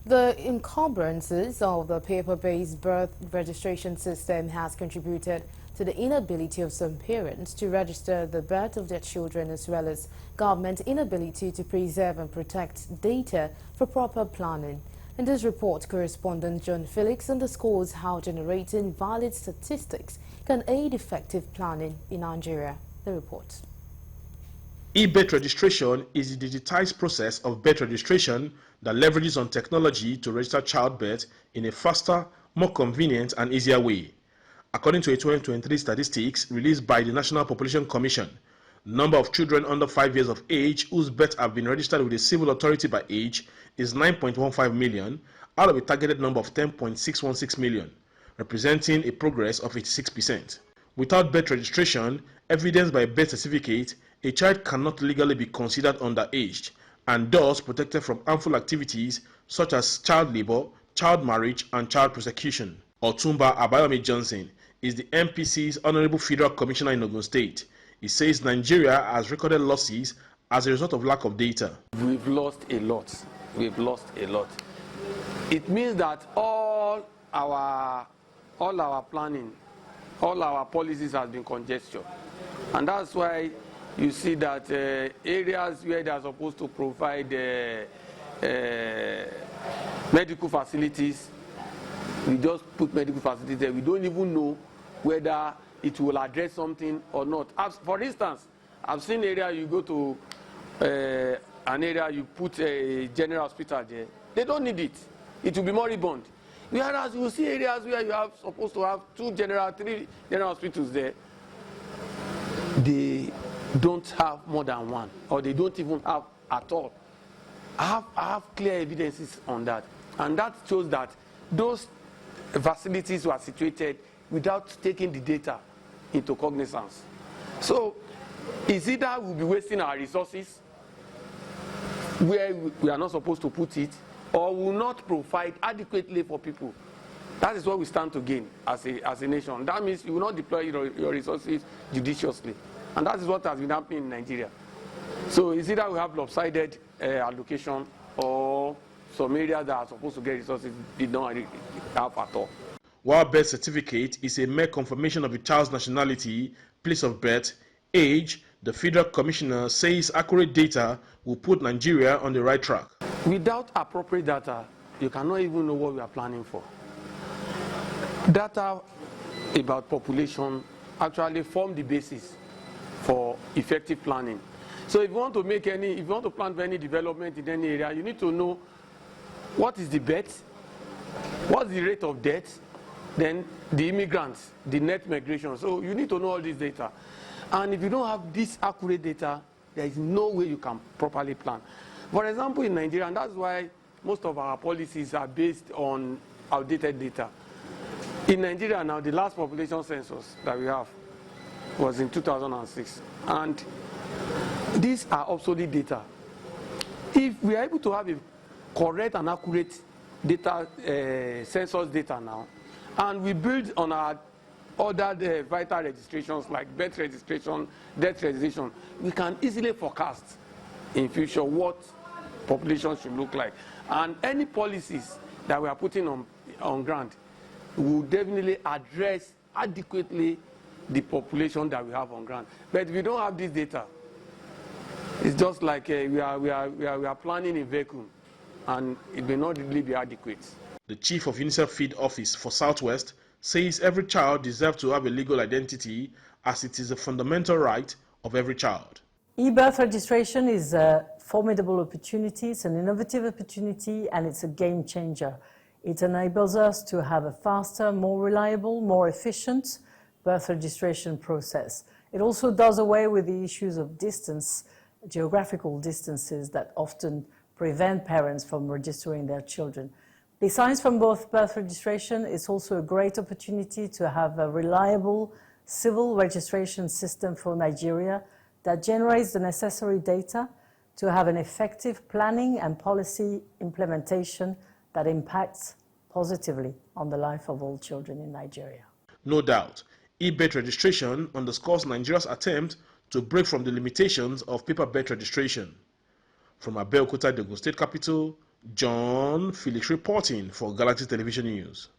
The encumbrances of the paper-based birth registration system has contributed to the inability of some parents to register the birth of their children, as well as government inability to preserve and protect data for proper planning. In this report, correspondent John Felix underscores how generating valid statistics can aid effective planning in Nigeria. The report. E-birth registration is the digitized process of birth registration that leverages on technology to register childbirth in a faster, more convenient and easier way. According to a 2023 statistics released by the National Population Commission, the number of children under 5 years of age whose births have been registered with a civil authority by age is 9.15 million out of a targeted number of 10.616 million, representing a progress of 86%. Without birth registration, evidenced by a birth certificate, a child cannot legally be considered underage and thus protected from harmful activities such as child labor, child marriage, and child prosecution. Otumba Abayomi Johnson is the MPC's Honorable Federal Commissioner in Ogun State. He says Nigeria has recorded losses as a result of lack of data. We've lost a lot. We've lost a lot. It means that all our planning, all our policies have been congested. And that's why you see that areas where they are supposed to provide medical facilities, we just put medical facilities there. We don't even know whether it will address something or not. For instance, I've seen areas you go to an area, you put a general hospital there. They don't need it. It will be moribund. Whereas you see areas where you are supposed to have 3 general hospitals there, they don't have more than one, or they don't even have at all. I have clear evidences on that, and that shows that those facilities were situated without taking the data into cognizance. So it's either we'll be wasting our resources where we are not supposed to put it, or will not provide adequately for people. That is what we stand to gain as a nation. That means you will not deploy your resources judiciously. And that is what has been happening in Nigeria. So it's either we have lopsided allocation, or some areas that are supposed to get resources did not have at all. While birth certificate is a mere confirmation of a child's nationality, place of birth, age, the Federal Commissioner says accurate data will put Nigeria on the right track. Without appropriate data, you cannot even know what we are planning for. Data about population actually form the basis for effective planning. So if you want to plan for any development in any area, you need to know what is the birth, what's the rate of death, then the immigrants, the net migration. So you need to know all this data. And if you don't have this accurate data, there is no way you can properly plan. For example, in Nigeria, and that's why most of our policies are based on outdated data. In Nigeria now, the last population census that we have was in 2006. And these are obsolete data. If we are able to have a correct and accurate data, census data now, and we build on our other vital registrations like birth registration, death registration, we can easily forecast in future what population should look like. And any policies that we are putting on ground will definitely address adequately the population that we have on ground. But if we don't have this data, it's just like we are planning a vacuum, and it may not really be adequate. The chief of UNICEF Field Office for Southwest says every child deserves to have a legal identity, as it is a fundamental right of every child. E-birth registration is a formidable opportunity, it's an innovative opportunity, and it's a game changer. It enables us to have a faster, more reliable, more efficient birth registration process. It also does away with the issues of distance, geographical distances that often prevent parents from registering their children. Besides from both birth registration, it's also a great opportunity to have a reliable civil registration system for Nigeria that generates the necessary data to have an effective planning and policy implementation that impacts positively on the life of all children in Nigeria. No doubt, e-birth registration underscores Nigeria's attempt to break from the limitations of paper birth registration. From Abeokuta, the Ogun State capital, John Felix reporting for Galaxy Television News.